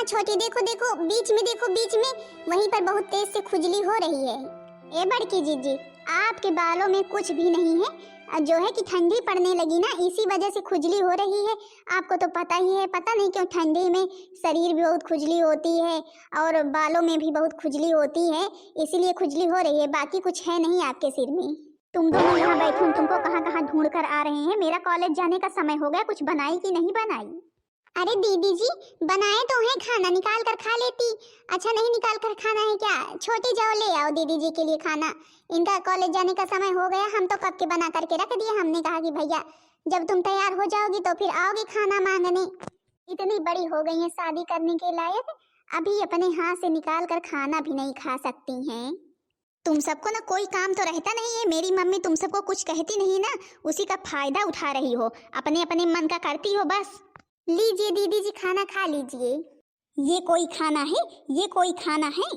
छोटी, देखो देखो बीच में, देखो बीच में वहीं पर बहुत तेज से खुजली हो रही है। ए बड़की जीजी, आपके बालों में कुछ भी नहीं है, जो है कि ठंडी पड़ने लगी ना, इसी वजह से खुजली हो रही है। आपको तो पता ही है, पता नहीं क्यों ठंडी में शरीर भी बहुत खुजली होती है और बालों में भी बहुत खुजली होती है, इसीलिए खुजली हो रही है। बाकी कुछ है नहीं आपके सिर में। तुम दोनों यहाँ बैठे, हम तुमको कहाँ कहाँ ढूंढ कर आ रहे हैं। मेरा कॉलेज जाने का समय हो गया, कुछ बनाई कि नहीं बनाई? अरे दीदी जी, बनाए तो है, खाना निकाल कर खा लेती। अच्छा नहीं निकाल कर खाना है क्या? छोटी जाओ ले आओ दीदी जी के लिए खाना, इनका कॉलेज जाने का समय हो गया। हम तो कब के बना करके रख दिए, हमने कहा कि भैया जब तुम तैयार हो जाओगी तो फिर आओगी खाना मांगने। इतनी बड़ी हो गई है शादी करने के लायक, अभी अपने हाथ से निकाल कर खाना भी नहीं खा सकती हैं। तुम सबको ना कोई काम तो रहता नहीं है। मेरी मम्मी तुम सबको कुछ कहती नहीं ना, उसी का फायदा उठा रही हो, अपने अपने मन का करती हो बस। लीजिए दीदी जी, खाना खा लीजिए। ये कोई खाना है? ये कोई खाना है?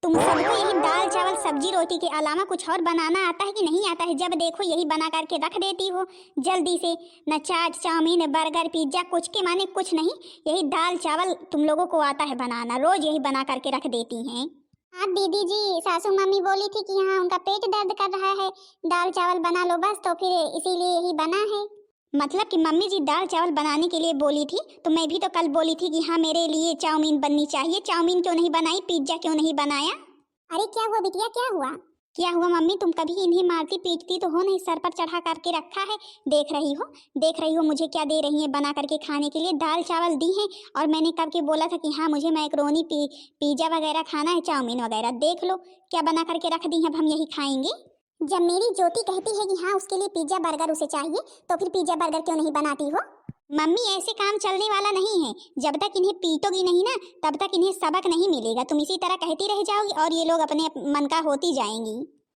तुम सबको यही दाल चावल सब्जी रोटी के अलावा कुछ और बनाना आता है कि नहीं आता है? जब देखो यही बना करके रख देती हो जल्दी से। न चाट चाउमीन बर्गर पिज्जा, कुछ के माने कुछ नहीं, यही दाल चावल तुम लोगों को आता है बनाना, रोज यही बना करके रख देती हैं। हाँ दीदी जी, सासू मम्मी बोली थी कि हाँ उनका पेट दर्द कर रहा है, दाल चावल बना लो बस, तो फिर इसीलिए यही बना है। मतलब कि मम्मी जी दाल चावल बनाने के लिए बोली थी, तो मैं भी तो कल बोली थी कि हाँ मेरे लिए चाउमीन बननी चाहिए। चाउमीन क्यों नहीं बनाई, पिज्जा क्यों नहीं बनाया? अरे क्या हुआ बिटिया, क्या हुआ? क्या हुआ मम्मी, तुम कभी इन्हें मारती पीटती तो हो नहीं, सर पर चढ़ा करके रखा है। देख रही हो मुझे क्या दे रही है बना करके खाने के लिए, दाल चावल दी है। और मैंने कब के बोला था कि हाँ मुझे मैक्रोनी पिज्जा वगैरह खाना है, चाउमीन वगैरह, देख लो क्या बना करके रख दी है, अब हम यही खाएंगे। जब मेरी ज्योति कहती है कि हाँ उसके लिए पिज्जा बर्गर उसे चाहिए, तो फिर पिज्जा बर्गर क्यों नहीं बनाती हो? मम्मी ऐसे काम चलने वाला नहीं है, जब तक इन्हें पीटोगी नहीं ना तब तक इन्हें सबक नहीं मिलेगा। तुम इसी तरह कहती रह जाओगी और ये लोग अपने मन का होती जाएंगी।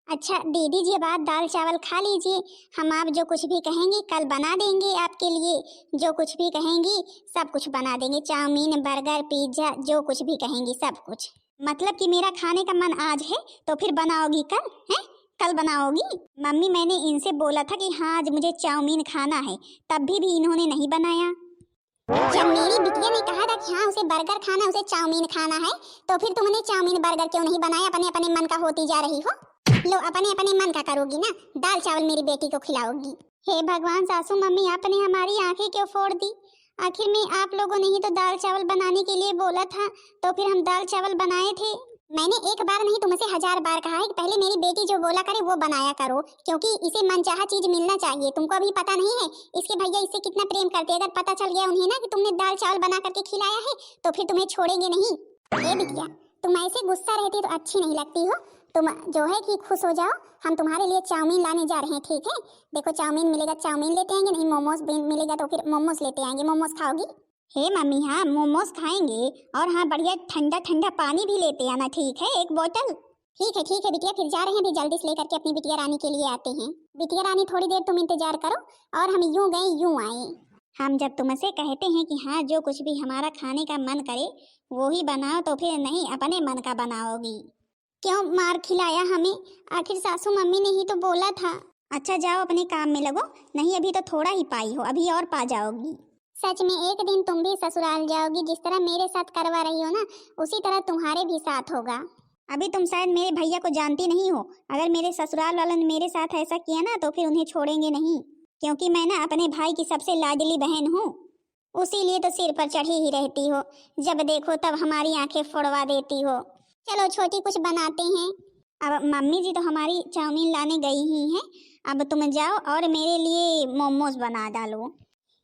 अच्छा दीदी जी, अब आप दाल चावल खा लीजिए, हम आप जो कुछ भी कहेंगी कल बना देंगे आपके लिए। जो कुछ भी कहेंगी सब कुछ बना देंगे, चाउमीन बर्गर पिज्जा जो कुछ भी कहेंगी सब कुछ। मतलब कि मेरा खाने का मन आज है तो फिर बनाओगी कल है? कल बनाओगी? मम्मी मैंने इनसे बोला था कि हाँ आज मुझे चाउमीन खाना है, तब भी इन्होंने नहीं बनाया। जब मेरी बिटिया ने कहा था कि हाँ उसे बर्गर खाना, उसे चाउमीन खाना है, तो फिर तुमने चाउमीन बर्गर क्यों नहीं बनाया? अपने अपने मन का होती जा रही हो। लो अपने अपने मन का करोगी ना, दाल चावल मेरी बेटी को खिलाओगी। हे भगवान, सासू मम्मी आपने हमारी आंखें क्यों फोड़ दी? आखिर में आप लोगों ने ही तो दाल चावल बनाने के लिए बोला था, तो फिर हम दाल चावल बनाए थे। मैंने एक बार नहीं तुमसे 1000 बार कहा है कि पहले मेरी बेटी जो बोला करे वो बनाया करो, क्योंकि इसे मनचाहा चीज मिलना चाहिए। तुमको अभी पता नहीं है इसके भैया इससे कितना प्रेम करते हैं। अगर पता चल गया उन्हें ना कि तुमने दाल चावल बना करके खिलाया है तो फिर तुम्हें छोड़ेंगे नहीं। ए बिटिया, तुम ऐसे गुस्सा रहती तो अच्छी नहीं लगती हो। तुम जो है कि खुश हो जाओ, हम तुम्हारे लिए चाउमीन लाने जा रहे हैं, ठीक है? देखो चाउमीन मिलेगा चाउमीन लेते आएंगे, नहीं मोमोज मिलेगा तो फिर मोमोज लेते आएंगे। मोमोज खाओगी? हे मम्मी हाँ मोमोज खाएंगे, और हाँ बढ़िया ठंडा ठंडा पानी भी लेते आना, ठीक है? एक बोतल। ठीक है बिटिया, फिर जा रहे हैं, अभी जल्दी से लेकर के अपनी बिटिया रानी के लिए आते हैं। बिटिया रानी थोड़ी देर तुम इंतजार करो, और हम यूं गए यूं आए। हम जब तुमसे कहते हैं कि हाँ जो कुछ भी हमारा खाने का मन करे वो ही बनाओ, तो फिर नहीं अपने मन का बनाओगी। क्यों मार खिलाया हमें? आखिर सासू मम्मी ने ही तो बोला था। अच्छा जाओ अपने काम में लगो, नहीं अभी तो थोड़ा ही पाई हो, अभी और पा जाओगी। सच में एक दिन तुम भी ससुराल जाओगी, जिस तरह मेरे साथ करवा रही हो ना उसी तरह तुम्हारे भी साथ होगा। अभी तुम शायद मेरे भैया को जानती नहीं हो, अगर मेरे ससुराल वालों ने मेरे साथ ऐसा किया ना तो फिर उन्हें छोड़ेंगे नहीं, क्योंकि मैं ना अपने भाई की सबसे लाडली बहन हूँ, उसीलिए तो सिर पर चढ़ी ही रहती हो, जब देखो तब हमारी आंखें फोड़वा देती हो। चलो छोटी कुछ बनाते हैं। अब मम्मी जी तो हमारी चाउमीन लाने गई ही हैं, अब तुम जाओ और मेरे लिए मोमोज बना डालो।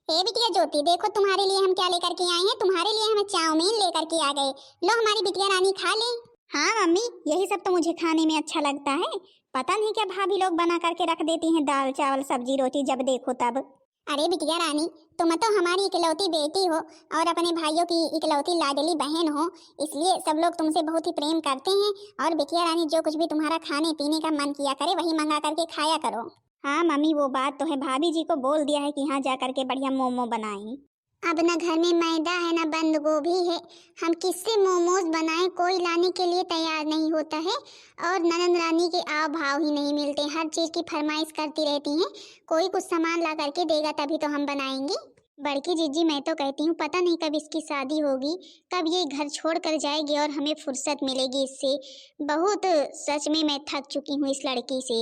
हे बिटिया ज्योति, देखो तुम्हारे लिए हम क्या लेकर के आए हैं, तुम्हारे लिए हम चाउमीन लेकर के आ गए, लो हमारी बिटिया रानी खा ले। हाँ मम्मी, यही सब तो मुझे खाने में अच्छा लगता है, पता नहीं क्या भाभी लोग बना करके रख देती हैं दाल चावल सब्जी रोटी जब देखो तब। अरे बिटिया रानी, तुम तो हमारी इकलौती बेटी हो और अपने भाइयों की इकलौती लाडली बहन हो, इसलिए सब लोग तुमसे बहुत ही प्रेम करते हैं। और बिटिया रानी जो कुछ भी तुम्हारा खाने पीने का मन किया करे वही मंगा करके खाया करो। हाँ मम्मी वो बात तो है, भाभी जी को बोल दिया है कि हाँ जा करके बढ़िया मोमो बनाएं। अब न घर में मैदा है न बंद गोभी है, हम किससे मोमोज बनाएं? कोई लाने के लिए तैयार नहीं होता है, और ननद रानी के आव भाव ही नहीं मिलते, हर चीज़ की फरमाइश करती रहती हैं। कोई कुछ सामान ला करके देगा तभी तो हम बनाएंगे। बड़की जीजी मैं तो कहती हूँ पता नहीं कब इसकी शादी होगी, कब ये घर छोड़ कर जाएगी और हमें फुर्सत मिलेगी इससे। बहुत सच में मैं थक चुकी हूँ इस लड़की से।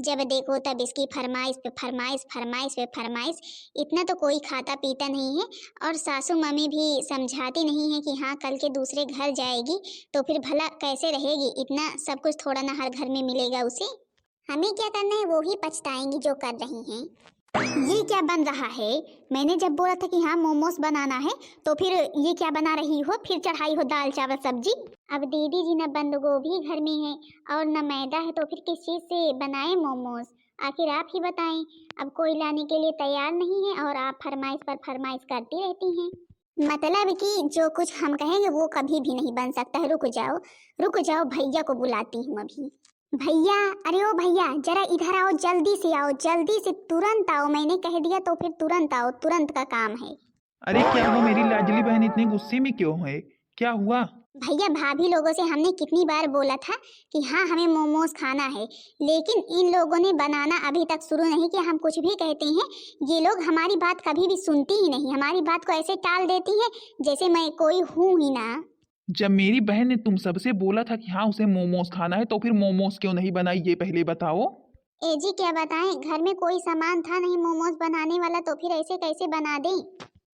जब देखो तब इसकी फरमाइश पे फरमाइश, फरमाइश पे फरमाइश। इतना तो कोई खाता पीता नहीं है। और सासू मम्मी भी समझाती नहीं है कि हाँ कल के दूसरे घर जाएगी तो फिर भला कैसे रहेगी। इतना सब कुछ थोड़ा ना हर घर में मिलेगा उसे। हमें क्या करना है वो ही पछताएंगी जो कर रही हैं। ये क्या बन रहा है? मैंने जब बोला था कि हाँ मोमोज बनाना है तो फिर ये क्या बना रही हो? फिर चढ़ाई हो दाल चावल सब्जी। अब दीदी जी न बंद गोभी घर में है और न मैदा है तो फिर किस चीज से बनाए मोमोज? आखिर आप ही बताएं। अब कोई लाने के लिए तैयार नहीं है और आप फरमाइश पर फरमाइश करती रहती हैं। मतलब कि जो कुछ हम कहेंगे वो कभी भी नहीं बन सकता है। रुक जाओ भैया को बुलाती हूँ अभी। भैया, अरे ओ भैया जरा इधर आओ, जल्दी से आओ, जल्दी से तुरंत आओ। मैंने कह दिया तो फिर तुरंत आओ, तुरंत का काम है। अरे क्या हुआ मेरी लाडली बहन, इतने गुस्से में क्यों है? क्या हुआ? भैया भाभी लोगों से हमने कितनी बार बोला था कि हाँ हमें मोमोज खाना है, लेकिन इन लोगों ने बनाना अभी तक शुरू नहीं किया। हम कुछ भी कहते हैं ये लोग हमारी बात कभी भी सुनती ही नहीं, हमारी बात को ऐसे टाल देती है जैसे मैं कोई हूँ ही ना। जब मेरी बहन ने तुम सबसे बोला था कि हाँ उसे मोमोज खाना है तो फिर मोमोज क्यों नहीं बनाई, ये पहले बताओ। ए जी क्या बताएं, घर में कोई सामान था नहीं मोमोज बनाने वाला तो फिर ऐसे कैसे बना दें।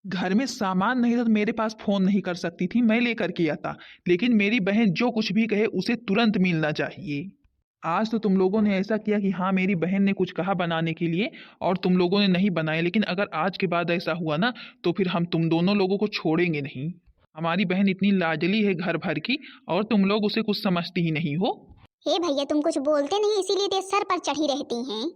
घर में सामान नहीं था तो मेरे पास फोन नहीं कर सकती थी, मैं लेकर के आता। लेकिन मेरी बहन जो कुछ भी कहे उसे तुरंत मिलना चाहिए। आज तो तुम लोगों ने ऐसा किया कि हाँ मेरी बहन ने कुछ कहा बनाने के लिए और तुम लोगों ने नहीं बनाए, लेकिन अगर आज के बाद ऐसा हुआ ना तो फिर हम तुम दोनों लोगों को छोड़ेंगे नहीं। हमारी बहन इतनी लाडली है घर भर की और तुम लोग उसे कुछ समझती ही नहीं हो। हे भैया तुम कुछ बोलते नहीं इसीलिए तो सर पर चढ़ी रहती हैं।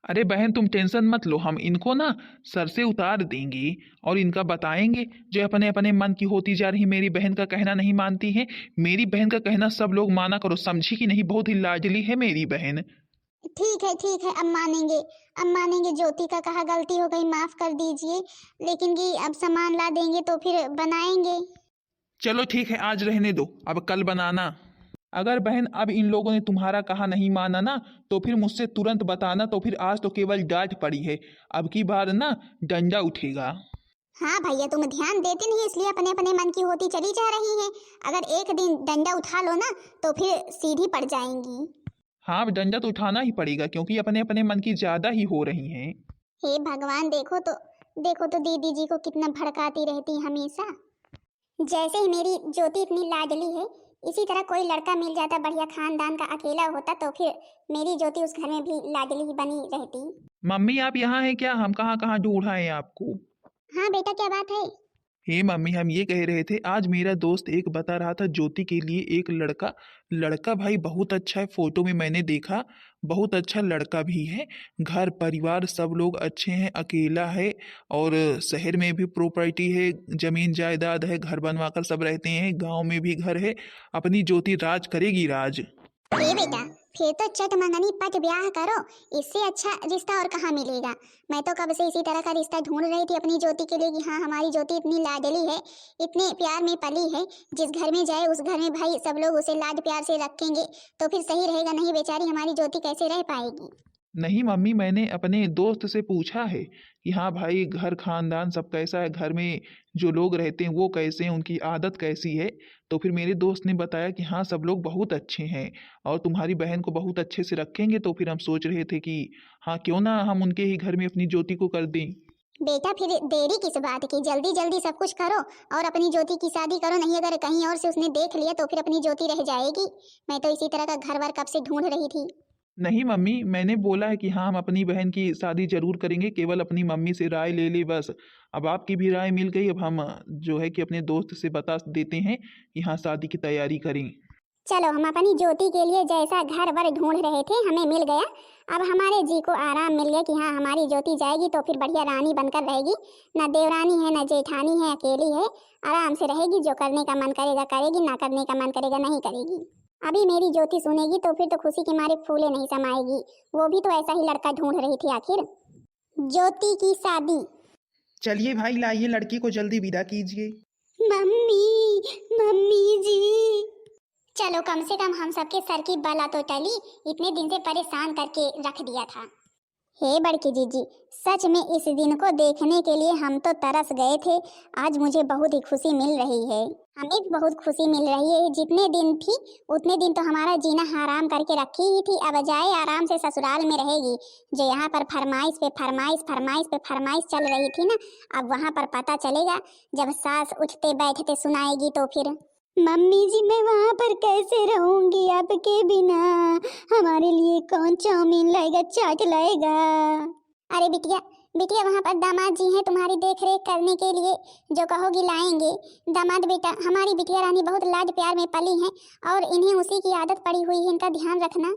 अरे बहन तुम टेंशन मत लो, हम इनको ना सर से उतार देंगे और इनका बताएंगे जो अपने अपने मन की होती जा रही। मेरी बहन का कहना नहीं मानती है, मेरी बहन का कहना सब लोग माना करो, समझी कि नहीं? बहुत ही लाडली है मेरी बहन। ठीक है, अब मानेंगे। ज्योति का कहा गलती हो गई, माफ कर दीजिए। लेकिन कि अब सामान ला देंगे तो फिर बनाएंगे। चलो ठीक है, आज रहने दो, अब कल बनाना। अगर बहन अब इन लोगों ने तुम्हारा कहा नहीं माना ना तो फिर मुझसे तुरंत बताना, तो फिर आज तो केवल डांट पड़ी है, अब की बार ना डंडा उठेगा। हाँ भैया तुम ध्यान देते नहीं इसलिए अपने अपने मन की होती चली जा रही हैं। अगर एक दिन डंडा उठा लो ना तो फिर सीधी पड़ जाएंगी। हाँ अब डंडा तो उठाना ही पड़ेगा क्योंकि अपने अपने मन की ज्यादा ही हो रही हैं। हे भगवान, देखो तो दीदी जी को कितना भड़काती रहती हमेशा। जैसे ही मेरी ज्योति इतनी लाडली है, इसी तरह कोई लड़का मिल जाता बढ़िया खानदान का, अकेला होता तो फिर मेरी ज्योति उस घर में भी लाडली ही बनी रहती। मम्मी आप यहाँ हैं क्या? हम कहाँ कहाँ ढूंढ आए हैं आपको। हाँ बेटा क्या बात है? हे मम्मी हम ये कह रहे थे, आज मेरा दोस्त एक बता रहा था ज्योति के लिए एक लड़का। लड़का भाई बहुत अच्छा है, फोटो में मैंने देखा, बहुत अच्छा लड़का भी है। घर परिवार सब लोग अच्छे हैं, अकेला है और शहर में भी प्रॉपर्टी है, जमीन जायदाद है, घर बनवाकर सब रहते हैं, गांव में भी घर है। अपनी ज्योति राज करेगी राज। हे बेटा फिर तो चट मंगनी पट ब्याह करो, इससे अच्छा रिश्ता और कहाँ मिलेगा। मैं तो कब से इसी तरह का रिश्ता ढूंढ रही थी अपनी ज्योति के लिए कि हाँ हमारी ज्योति इतनी लाडली है, इतने प्यार में पली है, जिस घर में जाए उस घर में भाई सब लोग उसे लाड प्यार से रखेंगे तो फिर सही रहेगा। नहीं बेचारी हमारी ज्योति कैसे रह पाएगी। नहीं मम्मी मैंने अपने दोस्त से पूछा है कि हाँ भाई घर खानदान सब कैसा है, घर में जो लोग रहते हैं वो कैसे हैं, उनकी आदत कैसी है। तो फिर मेरे दोस्त ने बताया कि हाँ सब लोग बहुत अच्छे हैं और तुम्हारी बहन को बहुत अच्छे से रखेंगे। तो फिर हम सोच रहे थे कि हाँ क्यों ना हम उनके ही घर में अपनी ज्योति को कर दें। बेटा फिर देरी किस बात की, जल्दी जल्दी सब कुछ करो और अपनी ज्योति की शादी करो। नहीं अगर कहीं और से उसने देख लिया तो फिर अपनी ज्योति रह जाएगी। मैं तो इसी तरह का घर वर कब से ढूंढ रही थी। नहीं मम्मी मैंने बोला है कि हाँ हम अपनी बहन की शादी जरूर करेंगे, केवल अपनी मम्मी से राय ले ले बस। अब आपकी भी राय मिल गई, अब हम जो है कि अपने दोस्त से बता देते हैं कि हाँ शादी की तैयारी करें। चलो हम अपनी ज्योति के लिए जैसा घर वर ढूंढ रहे थे हमें मिल गया। अब हमारे जी को आराम मिल गया कि हाँ हमारी ज्योति जाएगी तो फिर बढ़िया रानी बनकर रहेगी। ना देवरानी है ना जेठानी है, अकेली है, आराम से रहेगी। जो करने का मन करेगा करेगी, ना करने का मन करेगा नहीं करेगी। अभी मेरी ज्योति सुनेगी तो फिर तो खुशी के मारे फूले नहीं समाएगी। वो भी तो ऐसा ही लड़का ढूंढ रही थी आखिर। ज्योति की शादी। चलिए भाई लाइए लड़की को जल्दी विदा कीजिए। मम्मी जी चलो कम से कम हम सबके सर की बला तो टली, इतने दिन से परेशान करके रख दिया था। हे बड़की जीजी, सच में इस दिन को देखने के लिए हम तो तरस गए थे। आज मुझे बहुत ही खुशी मिल रही है। हमें भी बहुत खुशी मिल रही है। जितने दिन थी उतने दिन तो हमारा जीना हराम करके रखी ही थी। अब जाए आराम से ससुराल में रहेगी। जो यहाँ पर फरमाइश पे फरमाइश फरमाइश पे फरमाइश चल रही थी ना, अब वहाँ पर पता चलेगा जब सास उठते बैठते सुनाएगी तो फिर। मम्मी जी, मैं वहाँ पर कैसे रहूंगी आपके बिना? हमारे लिए कौन चाउमीन लाएगा, चाट लाएगा? अरे बिटिया बिटिया, वहाँ पर दामाद जी हैं तुम्हारी देख रेख करने के लिए, जो कहोगी लाएंगे। दामाद बेटा, हमारी बिटिया रानी बहुत लाड प्यार में पली हैं और इन्हें उसी की आदत पड़ी हुई है, इनका ध्यान रखना।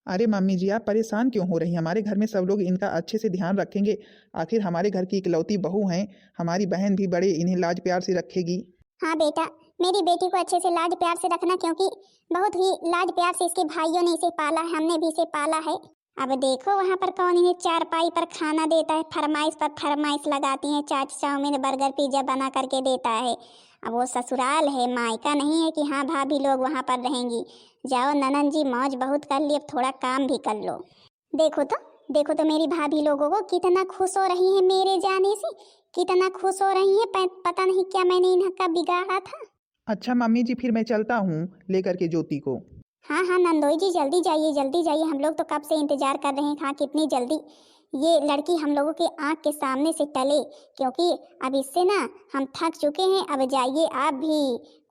अरे मम्मी जी, आप परेशान क्यों हो रही हैं? हमारे घर में सब लोग इनका अच्छे से ध्यान रखेंगे। आखिर हमारे घर की इकलौती बहू हैं। हमारी बहन भी बड़े इन्हें लाज प्यार से रखेगी। हाँ बेटा, मेरी बेटी को अच्छे से लाड प्यार से रखना, क्योंकि बहुत ही लाड प्यार से इसके भाइयों ने इसे पाला है, हमने भी इसे पाला है। अब देखो वहाँ पर कौन इन्हें चारपाई पर खाना देता है, फरमाइश पर फरमाइश लगाती हैं, चाट चाउमीन बर्गर पिज्जा बना करके देता है। अब वो ससुराल है, मायका नहीं है कि हाँ भाभी लोग वहाँ पर रहेंगी। जाओ ननद जी, मौज बहुत कर ली, अब थोड़ा काम भी कर लो। देखो तो मेरी भाभी लोगों को कितना खुश हो रही है मेरे जाने से, कितना खुश हो रही है। पता नहीं क्या मैंने इनका बिगाड़ा था। अच्छा मम्मी जी, फिर मैं चलता हूँ लेकर के ज्योति को। हाँ हाँ नंदोई जी, जल्दी जाइए जल्दी जाइए। हम लोग तो कब से इंतजार कर रहे हैं। हाँ, कितनी जल्दी ये लड़की हम लोगों के आंख के सामने से टले, क्योंकि अब इससे ना हम थक चुके हैं। अब जाइए, आप भी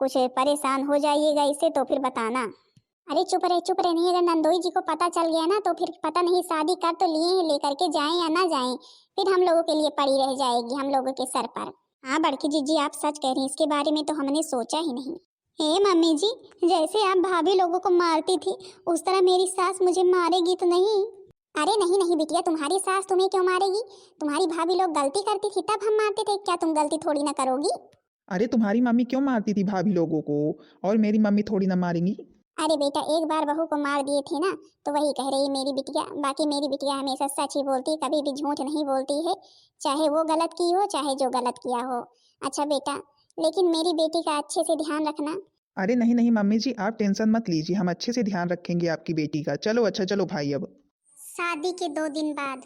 कुछ परेशान हो जाइएगा इससे तो फिर बताना। अरे चुप रहे नहीं, अगर नंदोई जी को पता चल गया ना तो फिर पता नहीं शादी कर तो लिए हैं, लेकर के जाएं या ना जाएं, फिर हम लोगों के लिए पड़ी रह जाएगी हम लोगों के सर पर। हाँ बड़की जीजी, आप सच कह रही हैं, इसके बारे में तो हमने सोचा ही नहीं। हे मम्मी जी, जैसे आप भाभी लोगों को मारती थी उस तरह मेरी सास मुझे मारेगी तो नहीं? अरे नहीं बिटिया, तुम्हारी सास तुम्हें क्यों मारेगी? तुम्हारी भाभी लोग गलती करती थी तब हम मारते थे, क्या तुम गलती थोड़ी ना करोगी? अरे तुम्हारी मम्मी क्यों मारती थी भाभी लोगों को, और मेरी मम्मी थोड़ी ना मारेंगी। अरे बेटा, एक बार बहू को मार दिए थे ना, तो वही कह रही मेरी बिटिया। बाकी मेरी बिटिया हमेशा सच ही बोलती, कभी भी झूठ नहीं बोलती है, चाहे वो गलत की हो चाहे जो गलत किया हो। अच्छा बेटा, लेकिन मेरी बेटी का अच्छे से ध्यान रखना। अरे नहीं मम्मी जी, आप टेंशन मत लीजिए, हम अच्छे से ध्यान रखेंगे आपकी बेटी का। चलो अच्छा, चलो भाई। अब शादी के 2 दिन बाद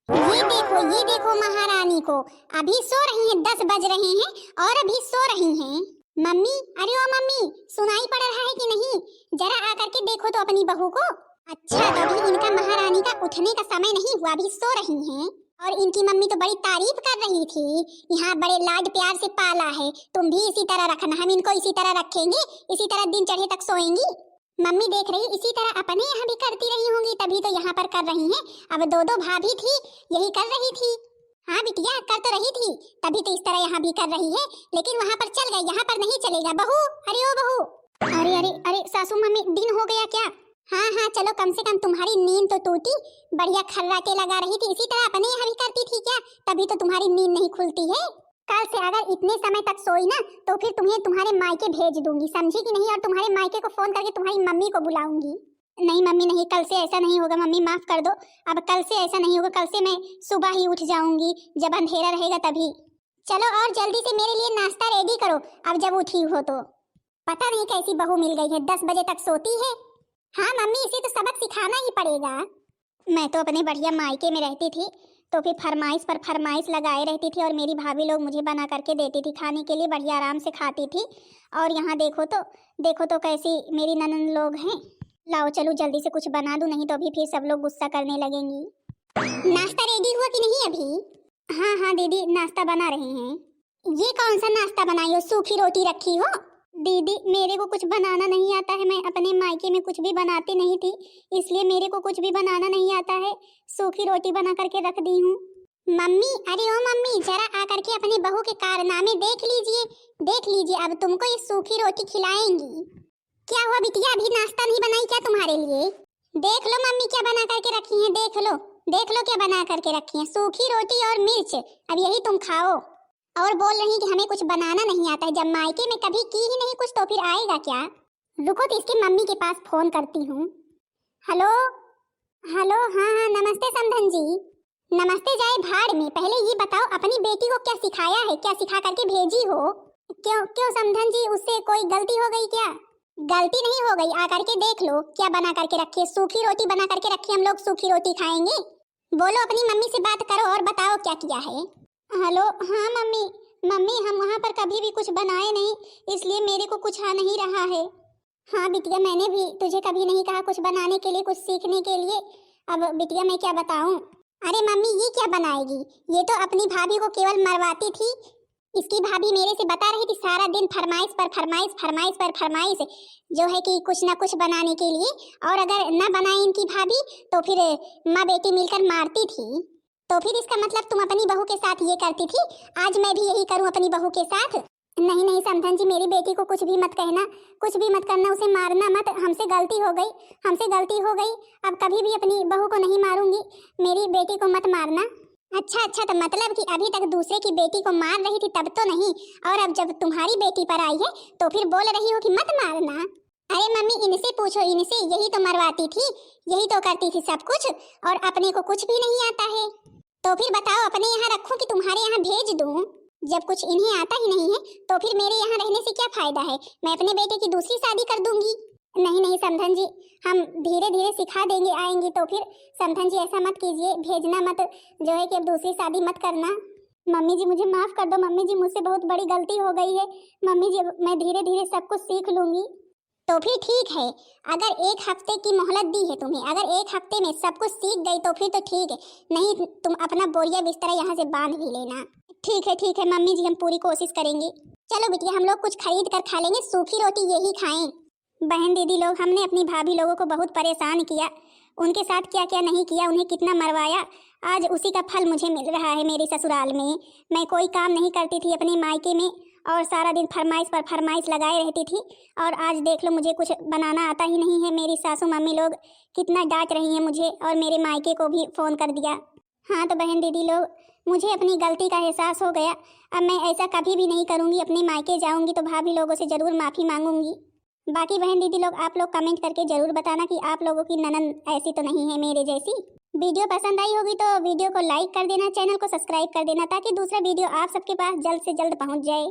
ये देखो महारानी को, अभी सो रही हैं, 10 बज रहे हैं और अभी सो रही हैं। मम्मी, अरे ओ मम्मी, सुनाई पड़ रहा है कि नहीं? जरा आकर के देखो तो अपनी बहू को। अच्छा, तो अभी इनका महारानी का उठने का समय नहीं हुआ, अभी सो रही हैं। और इनकी मम्मी तो बड़ी तारीफ कर रही थी, यहाँ बड़े लाड प्यार से पाला है, तुम भी इसी तरह रखना, हम इनको इसी तरह रखेंगे, इसी तरह दिन चढ़े तक सोएंगी। मम्मी देख रही, इसी तरह अपने यहाँ भी करती रही होंगी, तभी तो यहाँ पर कर रही हैं। अब 2 भाभी थी, यही कर रही थी। हाँ बिटिया, कर तो रही थी, तभी तो इस तरह यहाँ भी कर रही है, लेकिन वहाँ पर चल गई, यहाँ पर नहीं चलेगा। बहू, अरे ओ बहू, अरे सासू मम्मी, दिन हो गया क्या? हाँ चलो, कम से कम तुम्हारी नींद तो टूटी, बढ़िया खर्राटे लगा रही थी, इसी तरह अपने यहाँ भी करती थी क्या? तभी तो तुम्हारी नींद नहीं खुलती है। कल से अगर इतने समय तक सोई ना तो फिर तुम्हें तुम्हारे मायके भेज दूंगी, समझी कि नहीं? और तुम्हारे मायके को फोन करके तुम्हारी मम्मी को बुलाऊंगी। नहीं मम्मी नहीं, कल से ऐसा नहीं होगा मम्मी, माफ कर दो। अब कल से ऐसा नहीं होगा, कल से मैं सुबह ही उठ जाऊंगी, जब अंधेरा रहेगा तभी। चलो और जल्दी से मेरे लिए नाश्ता रेडी करो, अब जब उठी हो तो। पता नहीं कैसी बहू मिल गई है, 10 बजे तक सोती है। हाँ मम्मी, इसे तो सबक सिखाना ही पड़ेगा। मैं तो अपने बढ़िया मायके में रहती थी तो फिर फरमाइश पर फरमाइश लगाए रहती थी, और मेरी भाभी लोग मुझे बना करके देती थी खाने के लिए, बढ़िया आराम से खाती थी। और यहाँ देखो तो कैसी मेरी ननद लोग हैं। लाओ चलो जल्दी से कुछ बना दूं, नहीं तो अभी फिर सब लोग गुस्सा करने लगेंगी। नाश्ता रेडी हुआ कि नहीं अभी? हाँ दीदी, नाश्ता बना रहे हैं। ये कौन सा नाश्ता बनाई हो, सूखी रोटी रखी हो? दीदी, मेरे को कुछ बनाना नहीं आता है, मैं अपने मायके में कुछ भी बनाती नहीं थी, इसलिए मेरे को कुछ भी बनाना नहीं आता है, सूखी रोटी बना करके रख दी हूँ। मम्मी, अरे ओ मम्मी, जरा आकर के अपने बहू के कारनामे देख लीजिए, अब तुमको ये सूखी रोटी खिलाएंगी। क्या हुआ बिटिया, अभी नाश्ता नहीं बनाई क्या तुम्हारे लिए? देख लो मम्मी क्या बना करके रखी है, देख लो क्या बना करके रखी है, सूखी रोटी और मिर्च, अब यही तुम खाओ। और बोल रही कि हमें कुछ बनाना नहीं आता है, जब मायके में कभी की ही नहीं कुछ तो फिर आएगा क्या? रुको तो इसकी मम्मी के पास फोन करती हूँ। हेलो, हाँ नमस्ते समधन जी। नमस्ते जाए भाड़ में, पहले ये बताओ अपनी बेटी को क्या सिखाया है, क्या सिखा करके भेजी हो? क्यों समधन जी, उससे कोई गलती हो गई क्या? गलती नहीं हो गई, आकर के देख लो क्या बना करके रखी है, सूखी रोटी बना करके रखी, हम लोग सूखी रोटी खाएंगे। बोलो, अपनी मम्मी से बात करो और बताओ क्या किया है। हेलो, हाँ मम्मी। मम्मी, हम वहाँ पर कभी भी कुछ बनाए नहीं, इसलिए मेरे को कुछ आ नहीं रहा है। हाँ बिटिया, मैंने भी तुझे कभी नहीं कहा कुछ बनाने के लिए, कुछ सीखने के लिए। अब बिटिया मैं क्या बताऊं। अरे मम्मी, ये क्या बनाएगी? ये तो अपनी भाभी को केवल मरवाती थी। इसकी भाभी मेरे से बता रही थी सारा दिन फरमाइश पर फरमाइश, फरमाइश पर फरमाइश, जो है कि कुछ ना कुछ बनाने के लिए। और अगर न बनाई इनकी भाभी तो फिर माँ बेटी मिलकर मारती थी। तो फिर इसका मतलब तुम अपनी बहू के साथ ये करती थी, आज मैं भी यही करूं अपनी बहू के साथ? नहीं नहीं समधन जी, मेरी बेटी को कुछ भी मत कहना, कुछ भी मत करना, उसे मारना मत। हमसे गलती हो गई, हमसे गलती हो गई। अब कभी भी अपनी बहू को नहीं मारूंगी। मेरी बेटी को मत मारना। अच्छा अच्छा, तो मतलब कि अभी तक दूसरे की बेटी को मार रही थी तब तो नहीं, और अब जब तुम्हारी बेटी पर आई है तो फिर बोल रही हो कि मत मारना। अरे मम्मी, इनसे पूछो, इनसे। यही तो मरवाती थी, यही तो करती थी सब कुछ, और अपने को कुछ भी नहीं आता है। तो फिर बताओ, अपने यहाँ रखूं कि तुम्हारे यहाँ भेज दूं? जब कुछ इन्हें आता ही नहीं है तो फिर मेरे यहाँ रहने से क्या फायदा है? मैं अपने बेटे की दूसरी शादी कर दूंगी। नहीं नहीं समधन जी, हम धीरे धीरे सिखा देंगे, आएंगी तो फिर। समधन जी ऐसा मत कीजिए, भेजना मत, जो है कि अब दूसरी शादी मत करना। मम्मी जी मुझे माफ कर दो। मम्मी जी, मुझसे बहुत बड़ी गलती हो गई है। मम्मी जी, मैं धीरे धीरे सब कुछ सीख लूंगी। तो फिर ठीक है, अगर 1 हफ्ते की मोहलत दी है तुम्हें, अगर 1 हफ्ते में सब कुछ सीख गई तो फिर तो ठीक है, नहीं तुम अपना बोरिया बिस्तरा यहाँ से बांध भी लेना। ठीक है मम्मी जी, हम पूरी कोशिश करेंगे। चलो बिटिया, हम लोग कुछ खरीद कर खा लेंगे, सूखी रोटी यही खाएं। बहन दीदी लोग, हमने अपनी भाभी लोगों को बहुत परेशान किया, उनके साथ क्या क्या नहीं किया, उन्हें कितना मरवाया। आज उसी का फल मुझे मिल रहा है मेरे ससुराल में। मैं कोई काम नहीं करती थी अपने मायके में, और सारा दिन फरमाइश पर फरमाइश लगाए रहती थी, और आज देख लो मुझे कुछ बनाना आता ही नहीं है। मेरी सासू मम्मी लोग कितना डांट रही हैं मुझे, और मेरे मायके को भी फ़ोन कर दिया। हाँ तो बहन दीदी लोग, मुझे अपनी गलती का एहसास हो गया। अब मैं ऐसा कभी भी नहीं करूँगी। अपने मायके जाऊँगी तो भाभी लोगों से ज़रूर माफ़ी मांगूंगी। बाकी बहन दीदी लोग, आप लोग कमेंट करके ज़रूर बताना कि आप लोगों की ननद ऐसी तो नहीं है मेरे जैसी। वीडियो पसंद आई होगी तो वीडियो को लाइक कर देना, चैनल को सब्सक्राइब कर देना, ताकि दूसरा वीडियो आप सबके पास जल्द से जल्द पहुंच जाए।